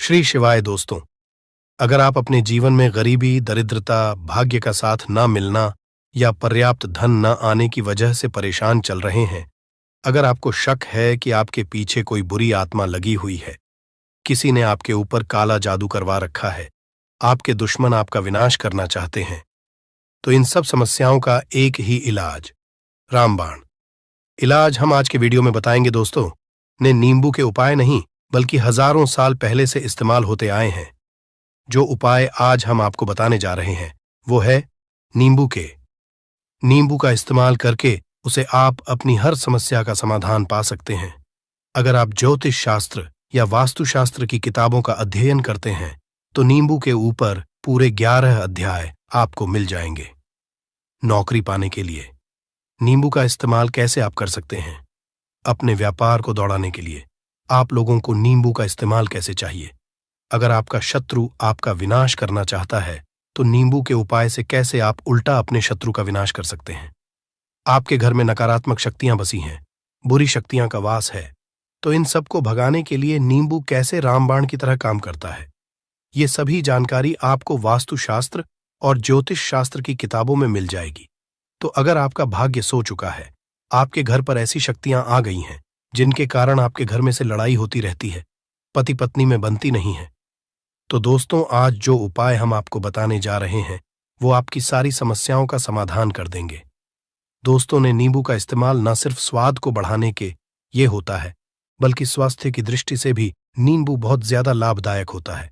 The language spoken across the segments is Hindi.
श्री शिवाय दोस्तों। अगर आप अपने जीवन में गरीबी, दरिद्रता, भाग्य का साथ ना मिलना या पर्याप्त धन न आने की वजह से परेशान चल रहे हैं, अगर आपको शक है कि आपके पीछे कोई बुरी आत्मा लगी हुई है, किसी ने आपके ऊपर काला जादू करवा रखा है, आपके दुश्मन आपका विनाश करना चाहते हैं, तो इन सब समस्याओं का एक ही इलाज, रामबाण। इलाज हम आज के वीडियो में बताएंगे दोस्तों। ने नींबू के उपाय नहीं, बल्कि हजारों साल पहले से इस्तेमाल होते आए हैं। जो उपाय आज हम आपको बताने जा रहे हैं वो है नींबू का इस्तेमाल करके उसे आप अपनी हर समस्या का समाधान पा सकते हैं। अगर आप ज्योतिष शास्त्र या वास्तुशास्त्र की किताबों का अध्ययन करते हैं तो नींबू के ऊपर पूरे 11 अध्याय आपको मिल जाएंगे। नौकरी पाने के लिए नींबू का इस्तेमाल कैसे आप कर सकते हैं? अपने व्यापार को दौड़ाने के लिए आप लोगों को नींबू का इस्तेमाल कैसे चाहिए? अगर आपका शत्रु आपका विनाश करना चाहता है तो नींबू के उपाय से कैसे आप उल्टा अपने शत्रु का विनाश कर सकते हैं? आपके घर में नकारात्मक शक्तियां बसी हैं, बुरी शक्तियां का वास है, तो इन सबको भगाने के लिए नींबू कैसे रामबाण की तरह काम करता है, ये सभी जानकारी आपको वास्तुशास्त्र और ज्योतिष शास्त्र की किताबों में मिल जाएगी। तो अगर आपका भाग्य सो चुका है, आपके घर पर ऐसी शक्तियां आ गई हैं जिनके कारण आपके घर में से लड़ाई होती रहती है, पति पत्नी में बनती नहीं है, तो दोस्तों आज जो उपाय हम आपको बताने जा रहे हैं वो आपकी सारी समस्याओं का समाधान कर देंगे। दोस्तों ने नींबू का इस्तेमाल न सिर्फ स्वाद को बढ़ाने के ये होता है, बल्कि स्वास्थ्य की दृष्टि से भी नींबू बहुत ज्यादा लाभदायक होता है।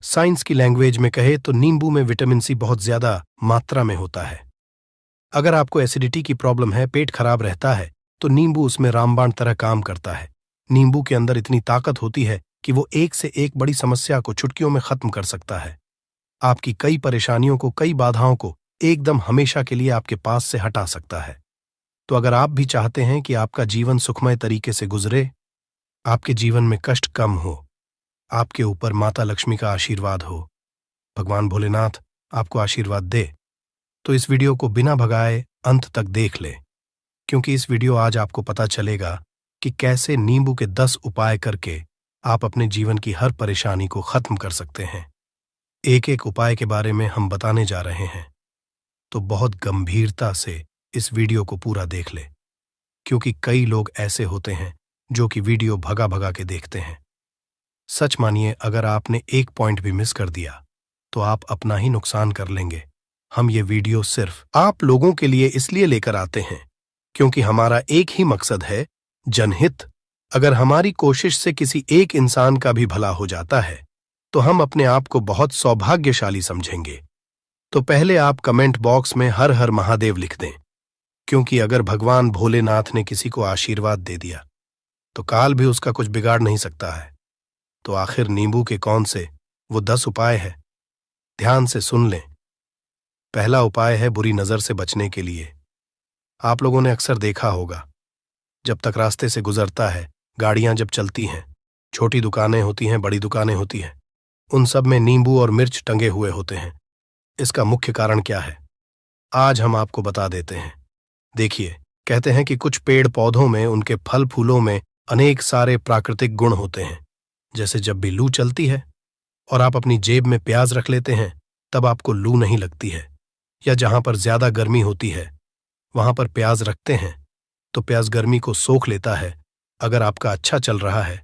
साइंस की लैंग्वेज में कहे तो नींबू में विटामिन सी बहुत ज्यादा मात्रा में होता है। अगर आपको एसिडिटी की प्रॉब्लम है, पेट खराब रहता है, तो नींबू उसमें रामबाण तरह काम करता है। नींबू के अंदर इतनी ताकत होती है कि वो एक से एक बड़ी समस्या को चुटकियों में खत्म कर सकता है। आपकी कई परेशानियों को, कई बाधाओं को एकदम हमेशा के लिए आपके पास से हटा सकता है। तो अगर आप भी चाहते हैं कि आपका जीवन सुखमय तरीके से गुजरे, आपके जीवन में कष्ट कम हो, आपके ऊपर माता लक्ष्मी का आशीर्वाद हो, भगवान भोलेनाथ आपको आशीर्वाद दे, तो इस वीडियो को बिना भगाए अंत तक देख ले, क्योंकि इस वीडियो आज आपको पता चलेगा कि कैसे नींबू के 10 उपाय करके आप अपने जीवन की हर परेशानी को खत्म कर सकते हैं। एक एक उपाय के बारे में हम बताने जा रहे हैं, तो बहुत गंभीरता से इस वीडियो को पूरा देख ले, क्योंकि कई लोग ऐसे होते हैं जो कि वीडियो भगा भगा के देखते हैं। सच मानिए, अगर आपने एक पॉइंट भी मिस कर दिया तो आप अपना ही नुकसान कर लेंगे। हम ये वीडियो सिर्फ आप लोगों के लिए इसलिए लेकर आते हैं क्योंकि हमारा एक ही मकसद है, जनहित। अगर हमारी कोशिश से किसी एक इंसान का भी भला हो जाता है तो हम अपने आप को बहुत सौभाग्यशाली समझेंगे। तो पहले आप कमेंट बॉक्स में हर हर महादेव लिख दें, क्योंकि अगर भगवान भोलेनाथ ने किसी को आशीर्वाद दे दिया तो काल भी उसका कुछ बिगाड़ नहीं सकता है। तो आखिर नींबू के कौन से वो 10 उपाय है, ध्यान से सुन लें। पहला उपाय है बुरी नजर से बचने के लिए। आप लोगों ने अक्सर देखा होगा, जब तक रास्ते से गुजरता है, गाड़ियां जब चलती हैं, छोटी दुकानें होती हैं, बड़ी दुकानें होती हैं, उन सब में नींबू और मिर्च टंगे हुए होते हैं। इसका मुख्य कारण क्या है, आज हम आपको बता देते हैं। देखिए, कहते हैं कि कुछ पेड़ पौधों में, उनके फल फूलों में अनेक सारे प्राकृतिक गुण होते हैं। जैसे जब भी लू चलती है और आप अपनी जेब में प्याज रख लेते हैं, तब आपको लू नहीं लगती है। या जहां पर ज्यादा गर्मी होती है वहां पर प्याज रखते हैं तो प्याज गर्मी को सोख लेता है। अगर आपका अच्छा चल रहा है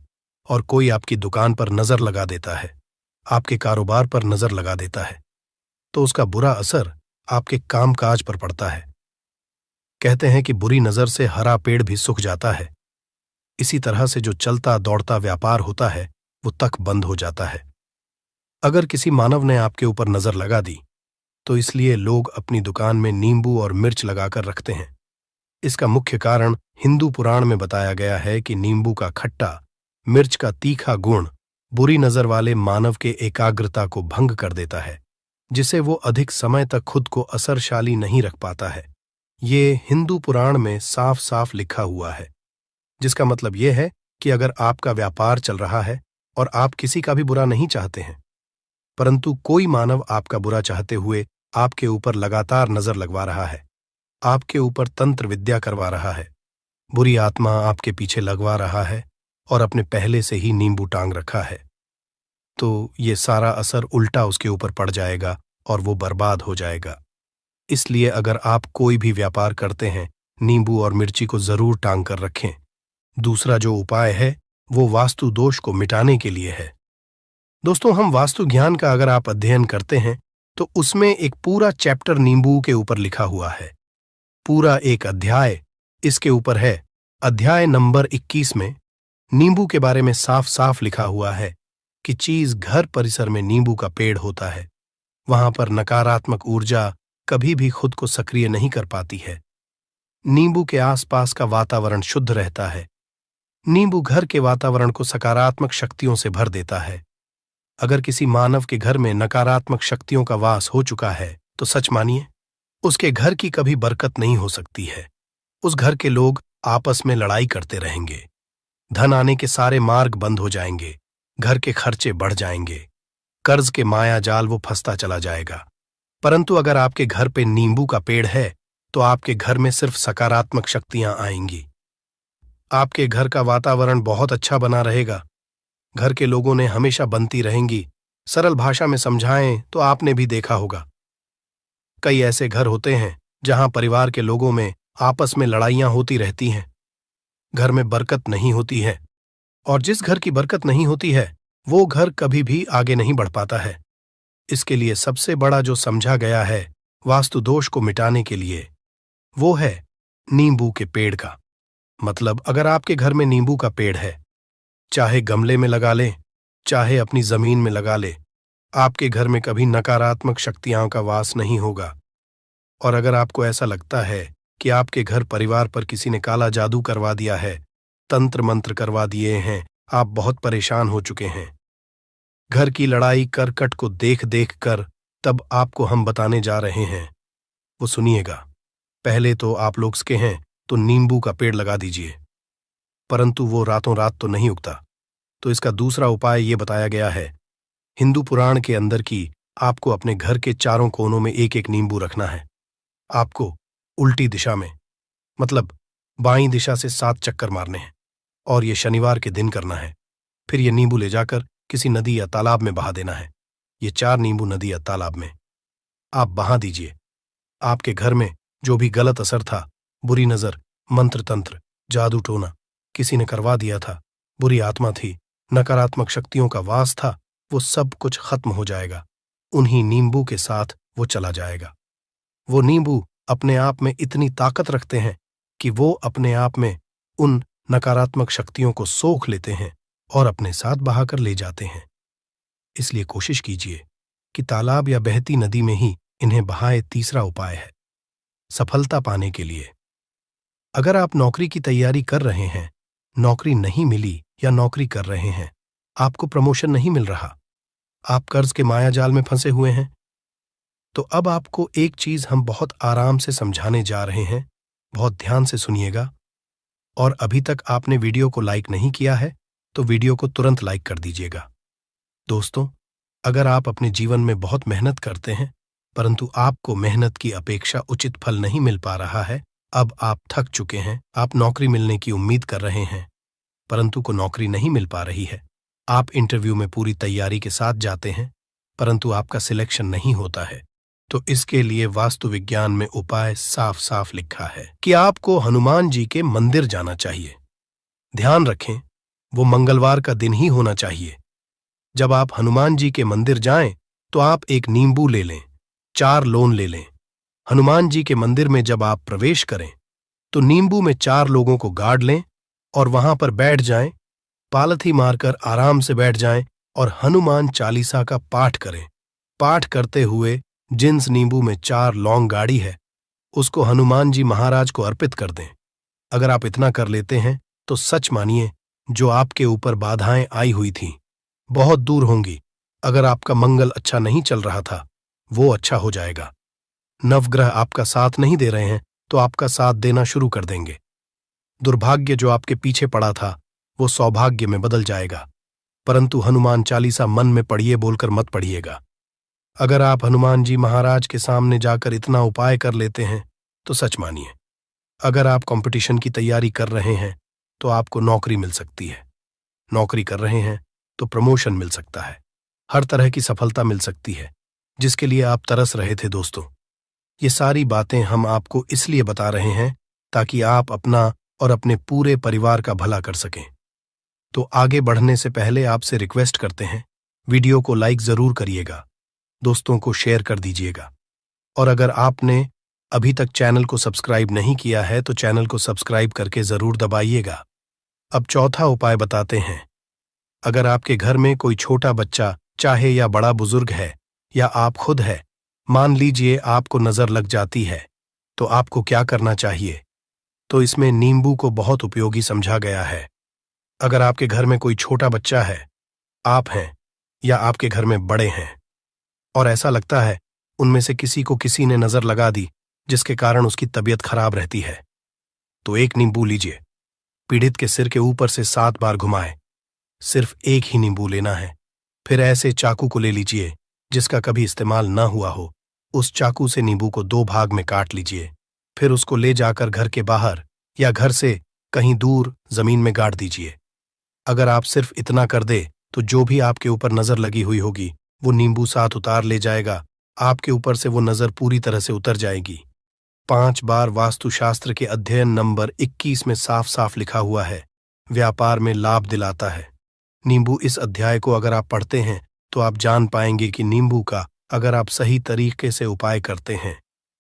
और कोई आपकी दुकान पर नजर लगा देता है, आपके कारोबार पर नजर लगा देता है, तो उसका बुरा असर आपके कामकाज पर पड़ता है। कहते हैं कि बुरी नजर से हरा पेड़ भी सूख जाता है। इसी तरह से जो चलता दौड़ता व्यापार होता है वो तक बंद हो जाता है। अगर किसी मानव ने आपके ऊपर नजर लगा दी तो इसलिए लोग अपनी दुकान में नींबू और मिर्च लगाकर रखते हैं। इसका मुख्य कारण हिंदू पुराण में बताया गया है कि नींबू का खट्टा, मिर्च का तीखा गुण बुरी नजर वाले मानव के एकाग्रता को भंग कर देता है, जिसे वो अधिक समय तक खुद को असरशाली नहीं रख पाता है। ये हिंदू पुराण में साफ साफ लिखा हुआ है, जिसका मतलब यह है कि अगर आपका व्यापार चल रहा है और आप किसी का भी बुरा नहीं चाहते हैं, परंतु कोई मानव आपका बुरा चाहते हुए आपके ऊपर लगातार नजर लगवा रहा है, आपके ऊपर तंत्र विद्या करवा रहा है, बुरी आत्मा आपके पीछे लगवा रहा है और अपने पहले से ही नींबू टांग रखा है, तो ये सारा असर उल्टा उसके ऊपर पड़ जाएगा और वो बर्बाद हो जाएगा। इसलिए अगर आप कोई भी व्यापार करते हैं, नींबू और मिर्ची को जरूर टांग कर रखें। दूसरा जो उपाय है वो वास्तु दोष को मिटाने के लिए है। दोस्तों, हम वास्तु ज्ञान का अगर आप अध्ययन करते हैं तो उसमें एक पूरा चैप्टर नींबू के ऊपर लिखा हुआ है। पूरा एक अध्याय इसके ऊपर है। अध्याय नंबर 21 में नींबू के बारे में साफ साफ लिखा हुआ है कि चीज घर परिसर में नींबू का पेड़ होता है, वहां पर नकारात्मक ऊर्जा कभी भी खुद को सक्रिय नहीं कर पाती है। नींबू के आसपास का वातावरण शुद्ध रहता है। नींबू घर के वातावरण को सकारात्मक शक्तियों से भर देता है। अगर किसी मानव के घर में नकारात्मक शक्तियों का वास हो चुका है तो सच मानिए उसके घर की कभी बरकत नहीं हो सकती है। उस घर के लोग आपस में लड़ाई करते रहेंगे, धन आने के सारे मार्ग बंद हो जाएंगे, घर के खर्चे बढ़ जाएंगे, कर्ज के माया जाल वो फंसता चला जाएगा। परंतु अगर आपके घर पे नींबू का पेड़ है तो आपके घर में सिर्फ सकारात्मक शक्तियां आएंगी। आपके घर का वातावरण बहुत अच्छा बना रहेगा। घर के लोगों ने हमेशा बनती रहेंगी। सरल भाषा में समझाएं तो आपने भी देखा होगा, कई ऐसे घर होते हैं जहां परिवार के लोगों में आपस में लड़ाइयां होती रहती हैं। घर में बरकत नहीं होती है, और जिस घर की बरकत नहीं होती है वो घर कभी भी आगे नहीं बढ़ पाता है। इसके लिए सबसे बड़ा जो समझा गया है वास्तु दोष को मिटाने के लिए, वो है नींबू के पेड़ का। मतलब अगर आपके घर में नींबू का पेड़ है, चाहे गमले में लगा लें, चाहे अपनी जमीन में लगा ले, आपके घर में कभी नकारात्मक शक्तियों का वास नहीं होगा। और अगर आपको ऐसा लगता है कि आपके घर परिवार पर किसी ने काला जादू करवा दिया है, तंत्र मंत्र करवा दिए हैं, आप बहुत परेशान हो चुके हैं, घर की लड़ाई करकट को देख देख कर, तब आपको हम बताने जा रहे हैं। वो सुनिएगा। पहले तो आप लोग के हैं तो नींबू का पेड़ लगा दीजिए, परंतु वो रातों रात तो नहीं उगता। तो इसका दूसरा उपाय ये बताया गया है हिंदू पुराण के अंदर कि आपको अपने घर के चारों कोनों में एक एक नींबू रखना है। आपको उल्टी दिशा में, मतलब बाईं दिशा से 7 चक्कर मारने हैं, और ये शनिवार के दिन करना है। फिर ये नींबू ले जाकर किसी नदी या तालाब में बहा देना है। ये 4 नींबू नदी या तालाब में आप बहा दीजिए। आपके घर में जो भी गलत असर था, बुरी नजर, मंत्र तंत्र, जादू टोना किसी ने करवा दिया था, बुरी आत्मा थी, नकारात्मक शक्तियों का वास था, वो सब कुछ खत्म हो जाएगा। उन्हीं नींबू के साथ वो चला जाएगा। वो नींबू अपने आप में इतनी ताकत रखते हैं कि वो अपने आप में उन नकारात्मक शक्तियों को सोख लेते हैं और अपने साथ बहाकर ले जाते हैं। इसलिए कोशिश कीजिए कि तालाब या बहती नदी में ही इन्हें बहाए। तीसरा उपाय है सफलता पाने के लिए। अगर आप नौकरी की तैयारी कर रहे हैं, नौकरी नहीं मिली, या नौकरी कर रहे हैं, आपको प्रमोशन नहीं मिल रहा, आप कर्ज के मायाजाल में फंसे हुए हैं, तो अब आपको एक चीज हम बहुत आराम से समझाने जा रहे हैं। बहुत ध्यान से सुनिएगा। और अभी तक आपने वीडियो को लाइक नहीं किया है तो वीडियो को तुरंत लाइक कर दीजिएगा। दोस्तों, अगर आप अपने जीवन में बहुत मेहनत करते हैं परंतु आपको मेहनत की अपेक्षा उचित फल नहीं मिल पा रहा है, अब आप थक चुके हैं, आप नौकरी मिलने की उम्मीद कर रहे हैं परंतु को नौकरी नहीं मिल पा रही है, आप इंटरव्यू में पूरी तैयारी के साथ जाते हैं परंतु आपका सिलेक्शन नहीं होता है, तो इसके लिए वास्तु विज्ञान में उपाय साफ साफ लिखा है कि आपको हनुमान जी के मंदिर जाना चाहिए। ध्यान रखें, वो मंगलवार का दिन ही होना चाहिए। जब आप हनुमान जी के मंदिर जाएं तो आप एक नींबू ले लें, 4 लोन ले लें। हनुमान जी के मंदिर में जब आप प्रवेश करें तो नींबू में 4 लोगों को गाड़ लें और वहां पर बैठ जाएं, पालथी मारकर आराम से बैठ जाएं और हनुमान चालीसा का पाठ करें। पाठ करते हुए जिस नींबू में 4 लौंग गाड़ी है उसको हनुमान जी महाराज को अर्पित कर दें। अगर आप इतना कर लेते हैं तो सच मानिए जो आपके ऊपर बाधाएं आई हुई थीं बहुत दूर होंगी। अगर आपका मंगल अच्छा नहीं चल रहा था वो अच्छा हो जाएगा। नवग्रह आपका साथ नहीं दे रहे हैं तो आपका साथ देना शुरू कर देंगे। दुर्भाग्य जो आपके पीछे पड़ा था वो सौभाग्य में बदल जाएगा। परंतु हनुमान चालीसा मन में पढ़िए बोलकर मत पढ़िएगा। अगर आप हनुमान जी महाराज के सामने जाकर इतना उपाय कर लेते हैं तो सच मानिए अगर आप कंपटीशन की तैयारी कर रहे हैं तो आपको नौकरी मिल सकती है। नौकरी कर रहे हैं तो प्रमोशन मिल सकता है। हर तरह की सफलता मिल सकती है जिसके लिए आप तरस रहे थे दोस्तों। ये सारी बातें हम आपको इसलिए बता रहे हैं ताकि आप अपना और अपने पूरे परिवार का भला कर सकें। तो आगे बढ़ने से पहले आपसे रिक्वेस्ट करते हैं, वीडियो को लाइक जरूर करिएगा, दोस्तों को शेयर कर दीजिएगा, और अगर आपने अभी तक चैनल को सब्सक्राइब नहीं किया है तो चैनल को सब्सक्राइब करके जरूर दबाइएगा। अब चौथा उपाय बताते हैं। अगर आपके घर में कोई छोटा बच्चा, चाहे या बड़ा बुजुर्ग है या आप खुद है, मान लीजिए आपको नजर लग जाती है, तो आपको क्या करना चाहिए? तो इसमें नींबू को बहुत उपयोगी समझा गया है। अगर आपके घर में कोई छोटा बच्चा है, आप हैं या आपके घर में बड़े हैं, और ऐसा लगता है उनमें से किसी को किसी ने नजर लगा दी जिसके कारण उसकी तबीयत खराब रहती है, तो एक नींबू लीजिए, पीड़ित के सिर के ऊपर से 7 बार घुमाएं। सिर्फ एक ही नींबू लेना है। फिर ऐसे चाकू को ले लीजिए जिसका कभी इस्तेमाल ना हुआ हो, उस चाकू से नींबू को 2 भाग में काट लीजिए। फिर उसको ले जाकर घर के बाहर या घर से कहीं दूर जमीन में गाड़ दीजिए। अगर आप सिर्फ इतना कर दे तो जो भी आपके ऊपर नजर लगी हुई होगी वो नींबू साथ उतार ले जाएगा, आपके ऊपर से वो नजर पूरी तरह से उतर जाएगी। 5 बार वास्तुशास्त्र के अध्ययन नंबर 21 में साफ साफ लिखा हुआ है, व्यापार में लाभ दिलाता है। नींबू इस अध्याय को अगर आप पढ़ते हैं तो आप जान पाएंगे कि नींबू का अगर आप सही तरीके से उपाय करते हैं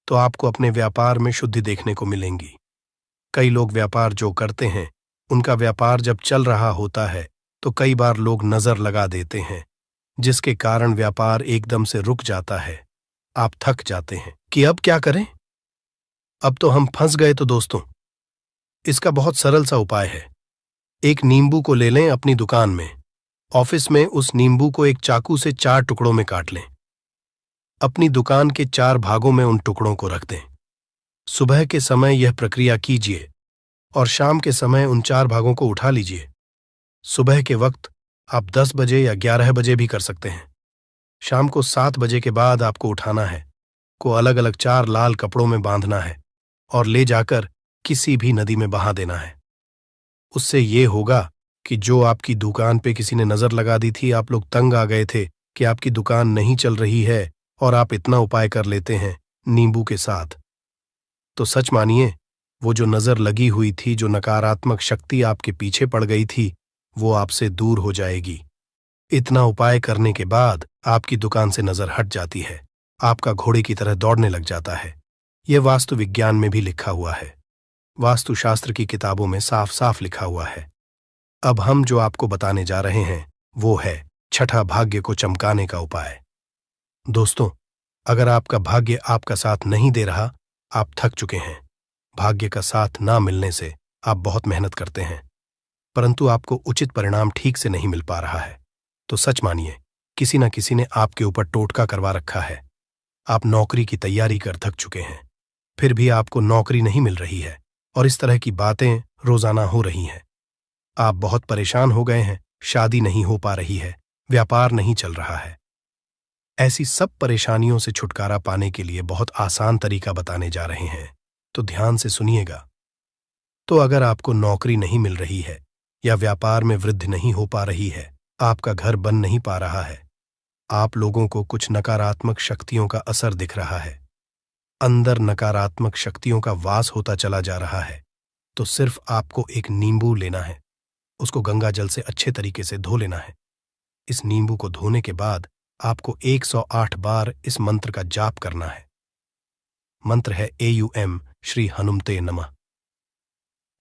तो आपको अपने व्यापार में शुद्धि देखने को मिलेंगी। कई लोग व्यापार जो करते हैं, उनका व्यापार जब चल रहा होता है तो कई बार लोग नजर लगा देते हैं जिसके कारण व्यापार एकदम से रुक जाता है। आप थक जाते हैं कि अब क्या करें, अब तो हम फंस गए। तो दोस्तों, इसका बहुत सरल सा उपाय है। एक नींबू को ले लें अपनी दुकान में, ऑफिस में उस नींबू को एक चाकू से 4 टुकड़ों में काट लें। अपनी दुकान के 4 भागों में उन टुकड़ों को रख दें। सुबह के समय यह प्रक्रिया कीजिए और शाम के समय उन 4 भागों को उठा लीजिए। सुबह के वक्त आप 10 बजे या 11 बजे भी कर सकते हैं। शाम को 7 बजे के बाद आपको उठाना है, को अलग अलग 4 लाल कपड़ों में बांधना है और ले जाकर किसी भी नदी में बहा देना है। उससे ये होगा कि जो आपकी दुकान पे किसी ने नजर लगा दी थी, आप लोग तंग आ गए थे कि आपकी दुकान नहीं चल रही है और आप इतना उपाय कर लेते हैं नींबू के साथ, तो सच मानिए वो जो नजर लगी हुई थी, जो नकारात्मक शक्ति आपके पीछे पड़ गई थी, वो आपसे दूर हो जाएगी। इतना उपाय करने के बाद आपकी दुकान से नजर हट जाती है, आपका घोड़े की तरह दौड़ने लग जाता है। यह वास्तु विज्ञान में भी लिखा हुआ है, वास्तुशास्त्र की किताबों में साफ साफ लिखा हुआ है। अब हम जो आपको बताने जा रहे हैं वो है छठा भाग्य को चमकाने का उपाय। दोस्तों, अगर आपका भाग्य आपका साथ नहीं दे रहा, आप थक चुके हैं। भाग्य का साथ ना मिलने से आप बहुत मेहनत करते हैं परंतु आपको उचित परिणाम ठीक से नहीं मिल पा रहा है, तो सच मानिए किसी न किसी ने आपके ऊपर टोटका करवा रखा है। आप नौकरी की तैयारी कर थक चुके हैं, फिर भी आपको नौकरी नहीं मिल रही है और इस तरह की बातें रोजाना हो रही हैं। आप बहुत परेशान हो गए हैं, शादी नहीं हो पा रही है, व्यापार नहीं चल रहा है। ऐसी सब परेशानियों से छुटकारा पाने के लिए बहुत आसान तरीका बताने जा रहे हैं, तो ध्यान से सुनिएगा। तो अगर आपको नौकरी नहीं मिल रही है या व्यापार में वृद्धि नहीं हो पा रही है, आपका घर बन नहीं पा रहा है, आप लोगों को कुछ नकारात्मक शक्तियों का असर दिख रहा है, अंदर नकारात्मक शक्तियों का वास होता चला जा रहा है, तो सिर्फ आपको एक नींबू लेना है, उसको गंगा जल से अच्छे तरीके से धो लेना है। इस नींबू को धोने के बाद आपको 108 बार इस मंत्र का जाप करना है। मंत्र है AUM श्री हनुमते नमः।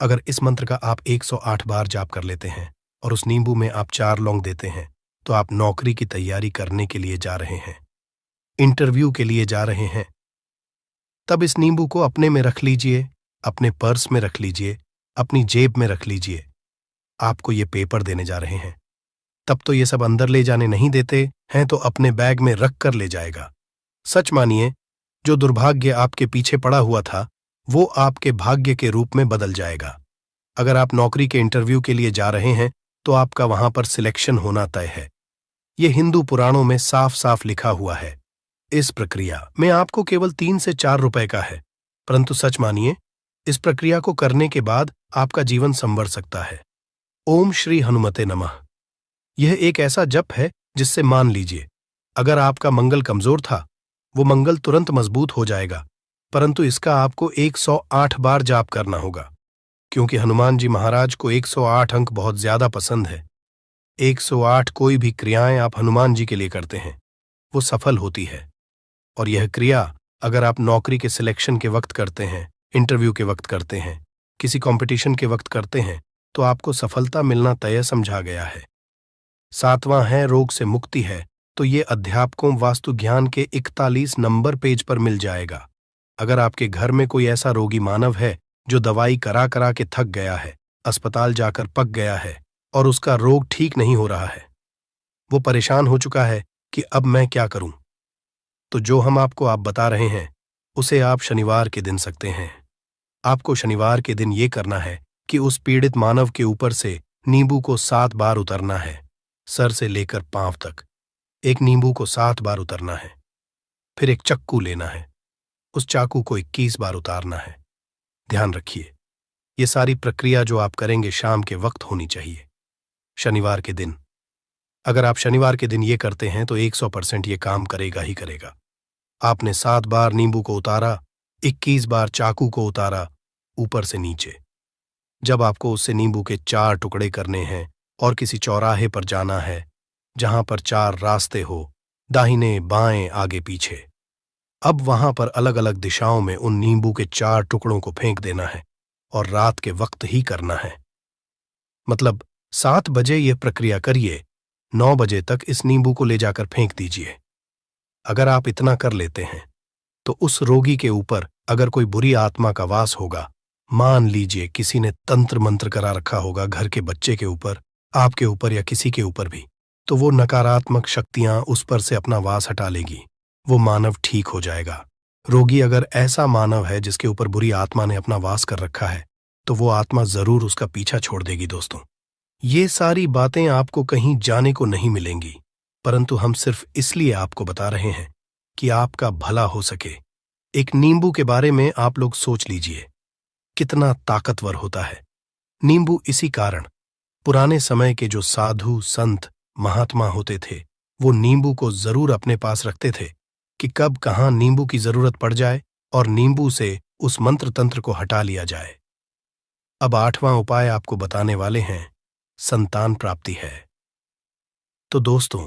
अगर इस मंत्र का आप 108 बार जाप कर लेते हैं और उस नींबू में आप 4 लौंग देते हैं, तो आप नौकरी की तैयारी करने के लिए जा रहे हैं, इंटरव्यू के लिए जा रहे हैं। तब इस नींबू को अपने में रख लीजिए, अपने पर्स में रख लीजिए, अपनी जेब में रख लीजिए। आपको ये पेपर देने जा रहे हैं, तब तो ये सब अंदर ले जाने नहीं देते हैं, तो अपने बैग में रख कर ले जाएगा। सच मानिए, जो दुर्भाग्य आपके पीछे पड़ा हुआ था वो आपके भाग्य के रूप में बदल जाएगा। अगर आप नौकरी के इंटरव्यू के लिए जा रहे हैं तो आपका वहां पर सिलेक्शन होना तय है। ये हिंदू पुराणों में साफ साफ लिखा हुआ है। इस प्रक्रिया में आपको केवल 3 से 4 रुपए का है, परंतु सच मानिए इस प्रक्रिया को करने के बाद आपका जीवन संवर सकता है। ओम श्री हनुमते नमः। यह एक ऐसा जप है जिससे मान लीजिए अगर आपका मंगल कमजोर था, वो मंगल तुरंत मजबूत हो जाएगा, परंतु इसका आपको 108 बार जाप करना होगा, क्योंकि हनुमान जी महाराज को 108 अंक बहुत ज्यादा पसंद है। 108 कोई भी क्रियाएं आप हनुमान जी के लिए करते हैं वो सफल होती है। और यह क्रिया अगर आप नौकरी के सिलेक्शन के वक्त करते हैं, इंटरव्यू के वक्त करते हैं, किसी कंपटीशन के वक्त करते हैं, तो आपको सफलता मिलना तय समझा गया है। 7वां है रोग से मुक्ति है, तो ये अध्यापकों वास्तु ज्ञान के 41 नंबर पेज पर मिल जाएगा। अगर आपके घर में कोई ऐसा रोगी मानव है जो दवाई करा करा के थक गया है, अस्पताल जाकर पक गया है और उसका रोग ठीक नहीं हो रहा है, वो परेशान हो चुका है कि अब मैं क्या करूं, तो जो हम आपको आप बता रहे हैं उसे आप शनिवार के दिन सकते हैं। आपको शनिवार के दिन ये करना है कि उस पीड़ित मानव के ऊपर से नींबू को 7 बार उतरना है, सर से लेकर पांव तक। एक नींबू को 7 बार उतरना है। फिर एक चक्कू लेना है, उस चाकू को 21 बार उतारना है। ध्यान रखिए, ये सारी प्रक्रिया जो आप करेंगे शाम के वक्त होनी चाहिए, शनिवार के दिन। अगर आप शनिवार के दिन ये करते हैं तो 100% ये काम करेगा ही करेगा। आपने 7 बार नींबू को उतारा, 21 बार चाकू को उतारा ऊपर से नीचे। जब आपको उससे नींबू के 4 टुकड़े करने हैं और किसी चौराहे पर जाना है जहां पर 4 रास्ते हो, दाहिने बाएं आगे पीछे, अब वहां पर अलग अलग दिशाओं में उन नींबू के 4 टुकड़ों को फेंक देना है और रात के वक्त ही करना है। मतलब 7 बजे यह प्रक्रिया करिए, 9 बजे तक इस नींबू को ले जाकर फेंक दीजिए। अगर आप इतना कर लेते हैं तो उस रोगी के ऊपर अगर कोई बुरी आत्मा का वास होगा, मान लीजिए किसी ने तंत्र मंत्र करा रखा होगा घर के बच्चे के ऊपर, आपके ऊपर या किसी के ऊपर भी, तो वो नकारात्मक शक्तियां उस पर से अपना वास हटा लेगी, वो मानव ठीक हो जाएगा। रोगी अगर ऐसा मानव है जिसके ऊपर बुरी आत्मा ने अपना वास कर रखा है, तो वो आत्मा जरूर उसका पीछा छोड़ देगी। दोस्तों, ये सारी बातें आपको कहीं जाने को नहीं मिलेंगी, परंतु हम सिर्फ इसलिए आपको बता रहे हैं कि आपका भला हो सके। एक नींबू के बारे में आप लोग सोच लीजिए कितना ताकतवर होता है नींबू। इसी कारण पुराने समय के जो साधु संत महात्मा होते थे वो नींबू को जरूर अपने पास रखते थे कि कब कहाँ नींबू की जरूरत पड़ जाए और नींबू से उस मंत्र तंत्र को हटा लिया जाए। अब 8वां उपाय आपको बताने वाले हैं, संतान प्राप्ति है। तो दोस्तों,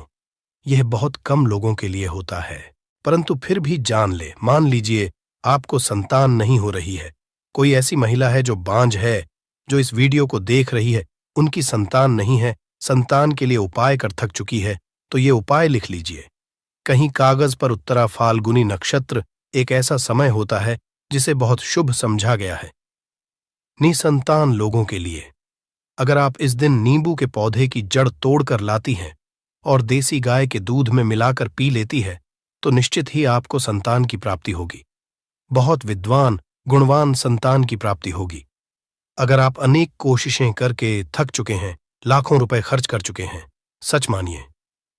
यह बहुत कम लोगों के लिए होता है, परंतु फिर भी जान ले, मान लीजिए आपको संतान नहीं हो रही है, कोई ऐसी महिला है जो बांझ है, जो इस वीडियो को देख रही है, उनकी संतान नहीं है, संतान के लिए उपाय कर थक चुकी है, तो ये उपाय लिख लीजिए। कहीं कागज पर उत्तरा फाल्गुनी नक्षत्र एक ऐसा समय होता है जिसे बहुत शुभ समझा गया है निसंतान लोगों के लिए। अगर आप इस दिन नींबू के पौधे की जड़ तोड़कर लाती हैं और देसी गाय के दूध में मिलाकर पी लेती है, तो निश्चित ही आपको संतान की प्राप्ति होगी, बहुत विद्वान गुणवान संतान की प्राप्ति होगी। अगर आप अनेक कोशिशें करके थक चुके हैं, लाखों रुपए खर्च कर चुके हैं, सच मानिए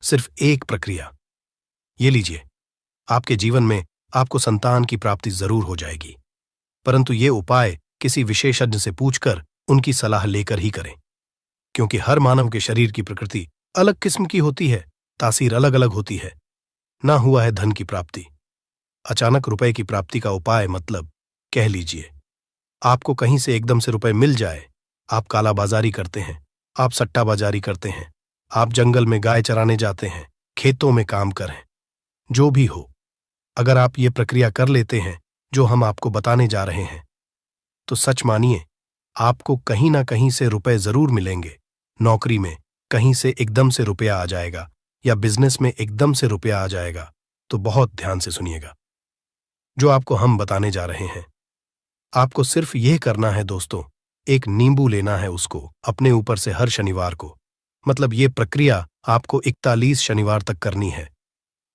सिर्फ एक प्रक्रिया ये लीजिए, आपके जीवन में आपको संतान की प्राप्ति जरूर हो जाएगी। परंतु ये उपाय किसी विशेषज्ञ से पूछकर उनकी सलाह लेकर ही करें, क्योंकि हर मानव के शरीर की प्रकृति अलग किस्म की होती है, तासीर अलग अलग होती है। ना हुआ है धन की प्राप्ति, अचानक रुपए की प्राप्ति का उपाय, मतलब कह लीजिए आपको कहीं से एकदम से रुपए मिल जाए, आप कालाबाजारी करते हैं, आप सट्टाबाजारी करते हैं, आप जंगल में गाय चराने जाते हैं, खेतों में काम करें, जो भी हो, अगर आप ये प्रक्रिया कर लेते हैं जो हम आपको बताने जा रहे हैं, तो सच मानिए आपको कहीं ना कहीं से रुपए जरूर मिलेंगे। नौकरी में कहीं से एकदम से रुपया आ जाएगा या बिजनेस में एकदम से रुपया आ जाएगा। तो बहुत ध्यान से सुनिएगा जो आपको हम बताने जा रहे हैं। आपको सिर्फ यह करना है दोस्तों, एक नींबू लेना है, उसको अपने ऊपर से हर शनिवार को, मतलब ये प्रक्रिया आपको 41 शनिवार तक करनी है।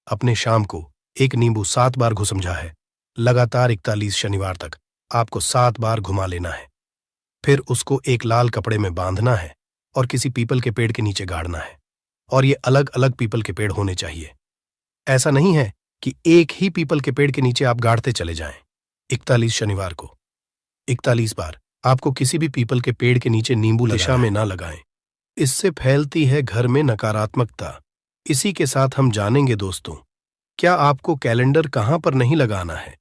अपने शाम को एक नींबू 7 बार घुसमझा है, लगातार 41 शनिवार तक आपको 7 बार घुमा लेना है। फिर उसको एक लाल कपड़े में बांधना है और किसी पीपल के पेड़ के नीचे गाड़ना है, और ये अलग अलग पीपल के पेड़ होने चाहिए। ऐसा नहीं है कि एक ही पीपल के पेड़ के नीचे आप गाड़ते चले जाएं। 41 शनिवार को 41 बार आपको किसी भी पीपल के पेड़ के नीचे नींबू दिशा में ना लगाएं। इससे फैलती है घर में नकारात्मकता, इसी के साथ हम जानेंगे दोस्तों, क्या आपको कैलेंडर कहाँ पर नहीं लगाना है,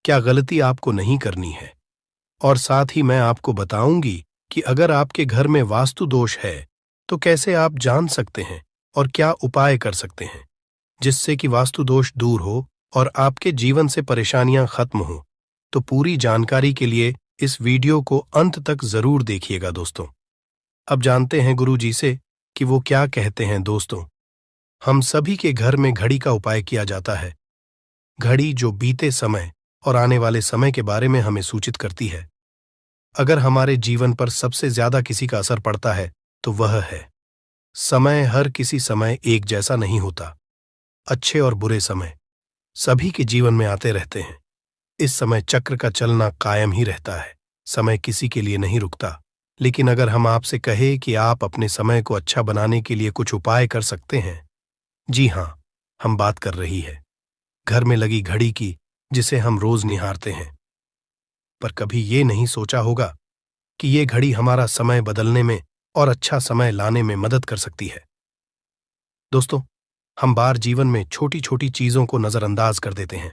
क्या गलती आपको नहीं करनी है, और साथ ही मैं आपको बताऊंगी कि अगर आपके घर में वास्तु दोष है तो कैसे आप जान सकते हैं और क्या उपाय कर सकते हैं जिससे कि वास्तु दोष दूर हो और आपके जीवन से परेशानियां खत्म हो। तो पूरी जानकारी के लिए इस वीडियो को अंत तक जरूर देखिएगा दोस्तों। अब जानते हैं गुरु जी से कि वो क्या कहते हैं। दोस्तों, हम सभी के घर में घड़ी का उपाय किया जाता है। घड़ी जो बीते समय और आने वाले समय के बारे में हमें सूचित करती है। अगर हमारे जीवन पर सबसे ज्यादा किसी का असर पड़ता है तो वह है समय। हर किसी समय एक जैसा नहीं होता। अच्छे और बुरे समय सभी के जीवन में आते रहते हैं। इस समय चक्र का चलना कायम ही रहता है। समय किसी के लिए नहीं रुकता। लेकिन अगर हम आपसे कहें कि आप अपने समय को अच्छा बनाने के लिए कुछ उपाय कर सकते हैं, जी हां, हम बात कर रही है घर में लगी घड़ी की, जिसे हम रोज निहारते हैं। पर कभी ये नहीं सोचा होगा कि ये घड़ी हमारा समय बदलने में और अच्छा समय लाने में मदद कर सकती है। दोस्तों, हम बार जीवन में छोटी छोटी चीजों को नजरअंदाज कर देते हैं,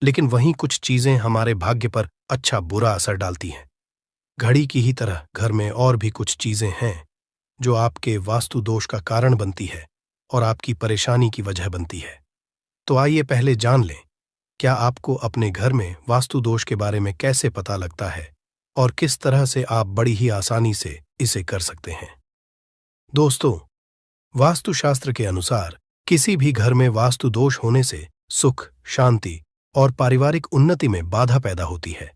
लेकिन वहीं कुछ चीजें हमारे भाग्य पर अच्छा बुरा असर डालती हैं। घड़ी की ही तरह घर में और भी कुछ चीजें हैं जो आपके वास्तु दोष का कारण बनती है और आपकी परेशानी की वजह बनती है। तो आइए पहले जान लें, क्या आपको अपने घर में वास्तु दोष के बारे में कैसे पता लगता है और किस तरह से आप बड़ी ही आसानी से इसे कर सकते हैं। दोस्तों, वास्तुशास्त्र के अनुसार किसी भी घर में वास्तु दोष होने से सुख, शांति और पारिवारिक उन्नति में बाधा पैदा होती है।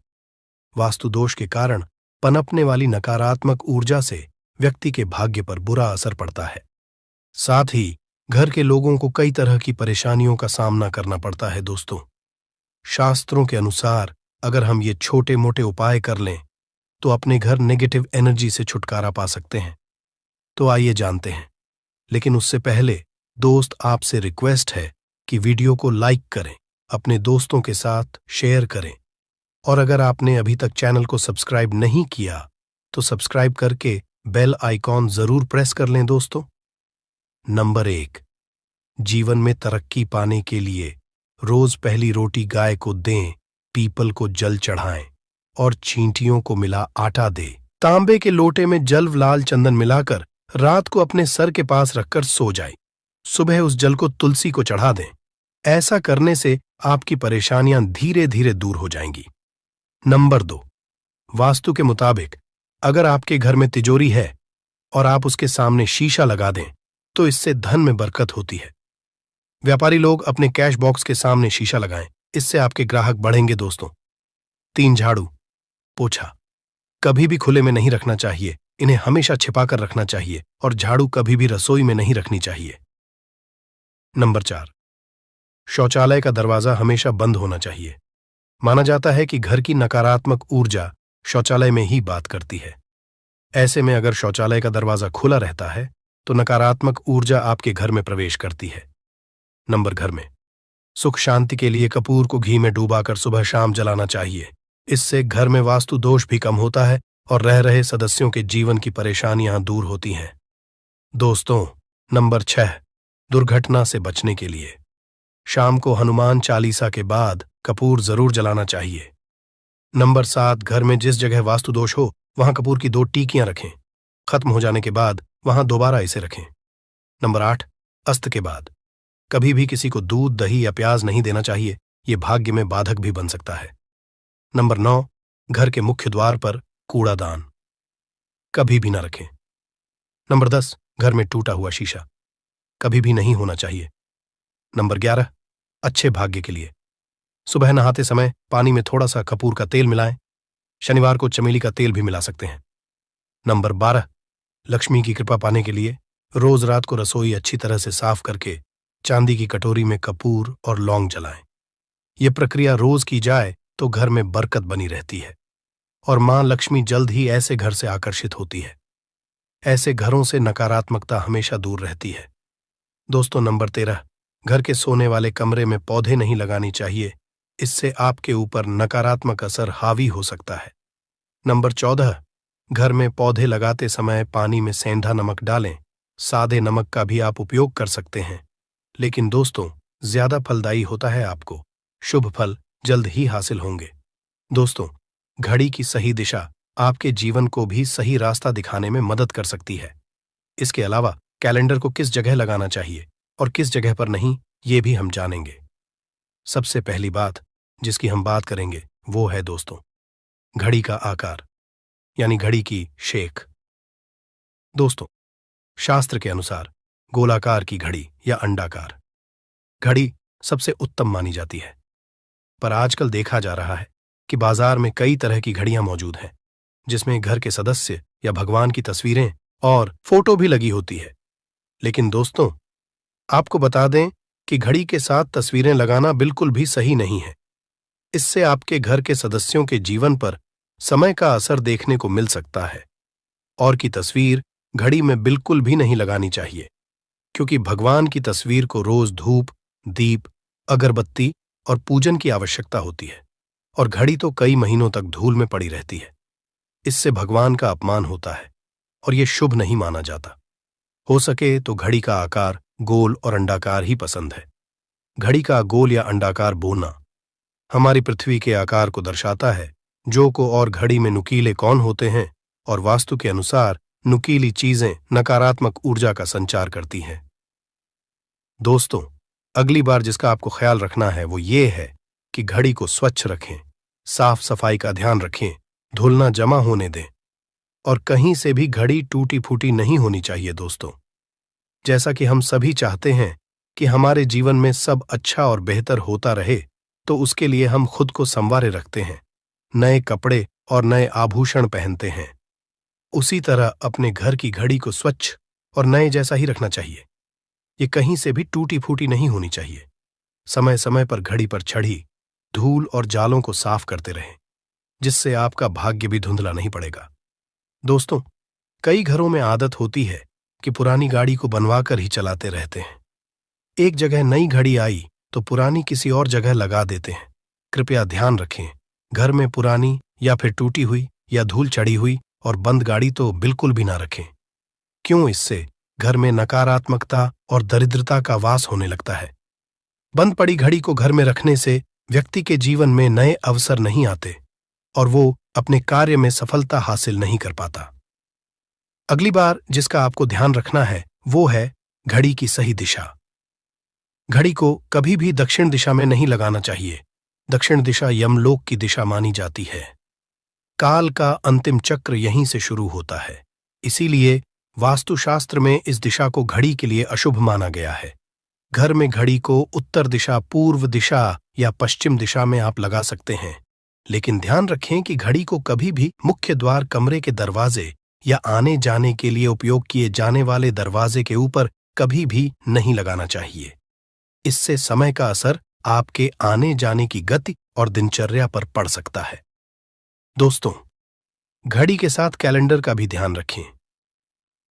वास्तु दोष के कारण पनपने वाली नकारात्मक ऊर्जा से व्यक्ति के भाग्य पर बुरा असर पड़ता है। साथ ही घर के लोगों को कई तरह की परेशानियों का सामना करना पड़ता है। दोस्तों, शास्त्रों के अनुसार अगर हम ये छोटे मोटे उपाय कर लें तो अपने घर नेगेटिव एनर्जी से छुटकारा पा सकते हैं। तो आइए जानते हैं, लेकिन उससे पहले दोस्त आपसे रिक्वेस्ट है कि वीडियो को लाइक करें, अपने दोस्तों के साथ शेयर करें, और अगर आपने अभी तक चैनल को सब्सक्राइब नहीं किया तो सब्सक्राइब करके बेल आइकॉन जरूर प्रेस कर लें। दोस्तों, नंबर 1, जीवन में तरक्की पाने के लिए रोज पहली रोटी गाय को दें, पीपल को जल चढ़ाएं और चींटियों को मिला आटा दे। तांबे के लोटे में जल लाल चंदन मिलाकर रात को अपने सर के पास रखकर सो जाए। सुबह उस जल को तुलसी को चढ़ा दें। ऐसा करने से आपकी परेशानियां धीरे धीरे दूर हो जाएंगी। नंबर 2, वास्तु के मुताबिक अगर आपके घर में तिजोरी है और आप उसके सामने शीशा लगा दें तो इससे धन में बरकत होती है। व्यापारी लोग अपने कैश बॉक्स के सामने शीशा लगाएं, इससे आपके ग्राहक बढ़ेंगे। दोस्तों, 3, झाड़ू पोछा कभी भी खुले में नहीं रखना चाहिए। इन्हें हमेशा छिपाकर रखना चाहिए और झाड़ू कभी भी रसोई में नहीं रखनी चाहिए। नंबर 4, शौचालय का दरवाजा हमेशा बंद होना चाहिए। माना जाता है कि घर की नकारात्मक ऊर्जा शौचालय में ही बात करती है। ऐसे में अगर शौचालय का दरवाजा खुला रहता है तो नकारात्मक ऊर्जा आपके घर में प्रवेश करती है। नंबर घर में सुख शांति के लिए कपूर को घी में डूबाकर सुबह शाम जलाना चाहिए। इससे घर में वास्तु दोष भी कम होता है और रह रहे सदस्यों के जीवन की परेशानियां दूर होती हैं। दोस्तों, नंबर 6, दुर्घटना से बचने के लिए शाम को हनुमान चालीसा के बाद कपूर जरूर जलाना चाहिए। नंबर 7, घर में जिस जगह वास्तु दोष हो वहां कपूर की 2 टीकियां रखें। खत्म हो जाने के बाद वहां दोबारा इसे रखें। नंबर 8, अस्त के बाद कभी भी किसी को दूध, दही या प्याज नहीं देना चाहिए। यह भाग्य में बाधक भी बन सकता है। नंबर 9, घर के मुख्य द्वार पर कूड़ादान कभी भी न रखें। नंबर 10, घर में टूटा हुआ शीशा कभी भी नहीं होना चाहिए। नंबर 11, अच्छे भाग्य के लिए सुबह नहाते समय पानी में थोड़ा सा कपूर का तेल मिलाएं। शनिवार को चमेली का तेल भी मिला सकते हैं। नंबर 12, लक्ष्मी की कृपा पाने के लिए रोज रात को रसोई अच्छी तरह से साफ करके चांदी की कटोरी में कपूर और लौंग जलाएं। यह प्रक्रिया रोज की जाए तो घर में बरकत बनी रहती है और मां लक्ष्मी जल्द ही ऐसे घर से आकर्षित होती है। ऐसे घरों से नकारात्मकता हमेशा दूर रहती है। दोस्तों, नंबर 13, घर के सोने वाले कमरे में पौधे नहीं लगानी चाहिए। इससे आपके ऊपर नकारात्मक असर हावी हो सकता है। नंबर 14, घर में पौधे लगाते समय पानी में सेंधा नमक डालें। सादे नमक का भी आप उपयोग कर सकते हैं, लेकिन दोस्तों ज्यादा फलदायी होता है आपको शुभ फल जल्द ही हासिल होंगे। दोस्तों, घड़ी की सही दिशा आपके जीवन को भी सही रास्ता दिखाने में मदद कर सकती है। इसके अलावा कैलेंडर को किस जगह लगाना चाहिए और किस जगह पर नहीं, ये भी हम जानेंगे। सबसे पहली बात जिसकी हम बात करेंगे वो है दोस्तों घड़ी का आकार, यानी घड़ी की शेख। दोस्तों, शास्त्र के अनुसार गोलाकार की घड़ी या अंडाकार घड़ी सबसे उत्तम मानी जाती है, पर आजकल देखा जा रहा है कि बाजार में कई तरह की घड़ियां मौजूद हैं, जिसमें घर के सदस्य या भगवान की तस्वीरें और फोटो भी लगी होती है। लेकिन दोस्तों, आपको बता दें कि घड़ी के साथ तस्वीरें लगाना बिल्कुल भी सही नहीं है। इससे आपके घर के सदस्यों के जीवन पर समय का असर देखने को मिल सकता है। और की तस्वीर घड़ी में बिल्कुल भी नहीं लगानी चाहिए, क्योंकि भगवान की तस्वीर को रोज धूप, दीप, अगरबत्ती और पूजन की आवश्यकता होती है, और घड़ी तो कई महीनों तक धूल में पड़ी रहती है। इससे भगवान का अपमान होता है और यह शुभ नहीं माना जाता। हो सके तो घड़ी का आकार गोल और अंडाकार ही पसंद है। घड़ी का गोल या अंडाकार बोना हमारी पृथ्वी के आकार को दर्शाता है, जो को और घड़ी में नुकीले कौन होते हैं, और वास्तु के अनुसार नुकीली चीजें नकारात्मक ऊर्जा का संचार करती हैं। दोस्तों, अगली बार जिसका आपको ख्याल रखना है वो ये है कि घड़ी को स्वच्छ रखें, साफ सफाई का ध्यान रखें, धुलना जमा होने दें, और कहीं से भी घड़ी टूटी फूटी नहीं होनी चाहिए। दोस्तों, जैसा कि हम सभी चाहते हैं कि हमारे जीवन में सब अच्छा और बेहतर होता रहे, तो उसके लिए हम खुद को संवारे रखते हैं, नए कपड़े और नए आभूषण पहनते हैं। उसी तरह अपने घर की घड़ी को स्वच्छ और नए जैसा ही रखना चाहिए। ये कहीं से भी टूटी फूटी नहीं होनी चाहिए। समय समय पर घड़ी पर चढ़ी धूल और जालों को साफ करते रहें, जिससे आपका भाग्य भी धुंधला नहीं पड़ेगा। दोस्तों, कई घरों में आदत होती है कि पुरानी गाड़ी को बनवा कर ही चलाते रहते हैं। एक जगह नई घड़ी आई तो पुरानी किसी और जगह लगा देते हैं। कृपया ध्यान रखें, घर में पुरानी या फिर टूटी हुई या धूल चढ़ी हुई और बंद गाड़ी तो बिल्कुल भी ना रखें। क्यों? इससे घर में नकारात्मकता और दरिद्रता का वास होने लगता है। बंद पड़ी घड़ी को घर में रखने से व्यक्ति के जीवन में नए अवसर नहीं आते और वो अपने कार्य में सफलता हासिल नहीं कर पाता। अगली बार जिसका आपको ध्यान रखना है वो है घड़ी की सही दिशा। घड़ी को कभी भी दक्षिण दिशा में नहीं लगाना चाहिए। दक्षिण दिशा यमलोक की दिशा मानी जाती है। काल का अंतिम चक्र यहीं से शुरू होता है। इसीलिए वास्तुशास्त्र में इस दिशा को घड़ी के लिए अशुभ माना गया है। घर में घड़ी को उत्तर दिशा, पूर्व दिशा या पश्चिम दिशा में आप लगा सकते हैं, लेकिन ध्यान रखें कि घड़ी को कभी भी मुख्य द्वार, कमरे के दरवाजे या आने जाने के लिए उपयोग किए जाने वाले दरवाजे के ऊपर कभी भी नहीं लगाना चाहिए। इससे समय का असर आपके आने जाने की गति और दिनचर्या पर पड़ सकता है। दोस्तों, घड़ी के साथ कैलेंडर का भी ध्यान रखें।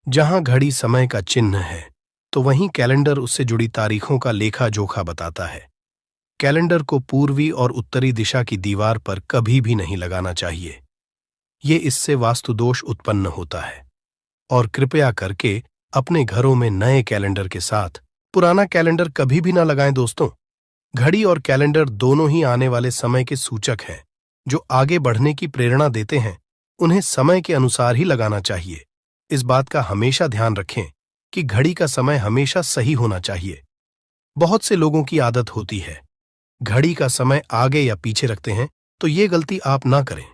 जहां घड़ी समय का चिन्ह है, तो वहीं कैलेंडर उससे जुड़ी तारीखों का लेखा जोखा बताता है। कैलेंडर को पूर्वी और उत्तरी दिशा की दीवार पर कभी भी नहीं लगाना चाहिए। ये इससे वास्तु दोष उत्पन्न होता है। और कृपया करके अपने घरों में नए कैलेंडर के साथ पुराना कैलेंडर कभी भी ना लगाएं। दोस्तों, घड़ी और कैलेंडर दोनों ही आने वाले समय के सूचक हैं, जो आगे बढ़ने की प्रेरणा देते हैं। उन्हें समय के अनुसार ही लगाना चाहिए। इस बात का हमेशा ध्यान रखें कि घड़ी का समय हमेशा सही होना चाहिए। बहुत से लोगों की आदत होती है घड़ी का समय आगे या पीछे रखते हैं, तो ये गलती आप ना करें।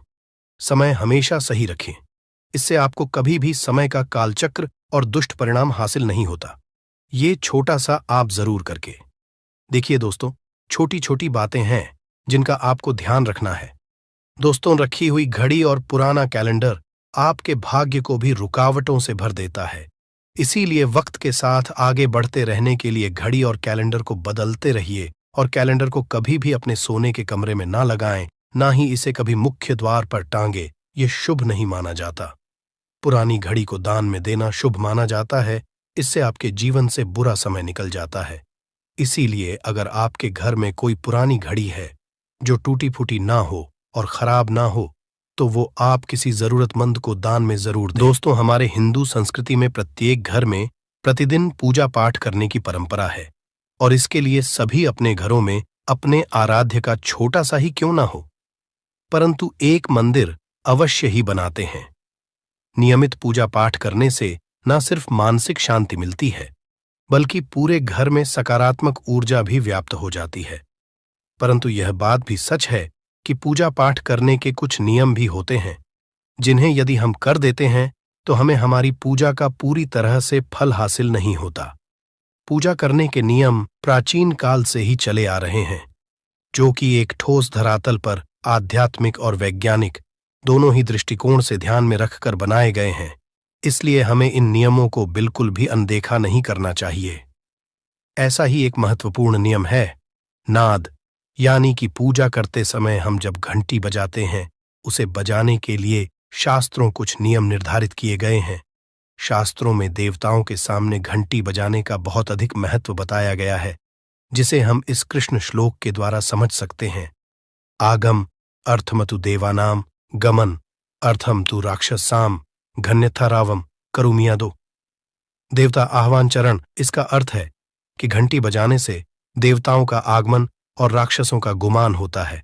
समय हमेशा सही रखें। इससे आपको कभी भी समय का कालचक्र और दुष्ट परिणाम हासिल नहीं होता। ये छोटा सा आप जरूर करके देखिए। दोस्तों, छोटी छोटी बातें हैं जिनका आपको ध्यान रखना है। दोस्तों, रखी हुई घड़ी और पुराना कैलेंडर आपके भाग्य को भी रुकावटों से भर देता है। इसीलिए वक्त के साथ आगे बढ़ते रहने के लिए घड़ी और कैलेंडर को बदलते रहिए, और कैलेंडर को कभी भी अपने सोने के कमरे में ना लगाएं, ना ही इसे कभी मुख्य द्वार पर टांगे। ये शुभ नहीं माना जाता। पुरानी घड़ी को दान में देना शुभ माना जाता है। इससे आपके जीवन से बुरा समय निकल जाता है। इसीलिए अगर आपके घर में कोई पुरानी घड़ी है जो टूटी फूटी ना हो और खराब ना हो, तो वो आप किसी जरूरतमंद को दान में जरूर दें। दोस्तों, हमारे हिंदू संस्कृति में प्रत्येक घर में प्रतिदिन पूजा पाठ करने की परंपरा है और इसके लिए सभी अपने घरों में अपने आराध्य का छोटा सा ही क्यों ना हो, परंतु एक मंदिर अवश्य ही बनाते हैं। नियमित पूजा पाठ करने से न सिर्फ मानसिक शांति मिलती है, बल्कि पूरे घर में सकारात्मक ऊर्जा भी व्याप्त हो जाती है। परंतु यह बात भी सच है कि पूजा पाठ करने के कुछ नियम भी होते हैं, जिन्हें यदि हम कर देते हैं तो हमें हमारी पूजा का पूरी तरह से फल हासिल नहीं होता। पूजा करने के नियम प्राचीन काल से ही चले आ रहे हैं, जो कि एक ठोस धरातल पर आध्यात्मिक और वैज्ञानिक दोनों ही दृष्टिकोण से ध्यान में रखकर बनाए गए हैं। इसलिए हमें इन नियमों को बिल्कुल भी अनदेखा नहीं करना चाहिए। ऐसा ही एक महत्वपूर्ण नियम है नाद, यानी कि पूजा करते समय हम जब घंटी बजाते हैं, उसे बजाने के लिए शास्त्रों कुछ नियम निर्धारित किए गए हैं। शास्त्रों में देवताओं के सामने घंटी बजाने का बहुत अधिक महत्व बताया गया है, जिसे हम इस कृष्ण श्लोक के द्वारा समझ सकते हैं। आगम अर्थमतु देवानाम गमन अर्थम तु राक्षसाम घन्यथा रावम करुमियादो। देवता आह्वान चरण, इसका अर्थ है कि घंटी बजाने से देवताओं का आगमन और राक्षसों का गुमान होता है,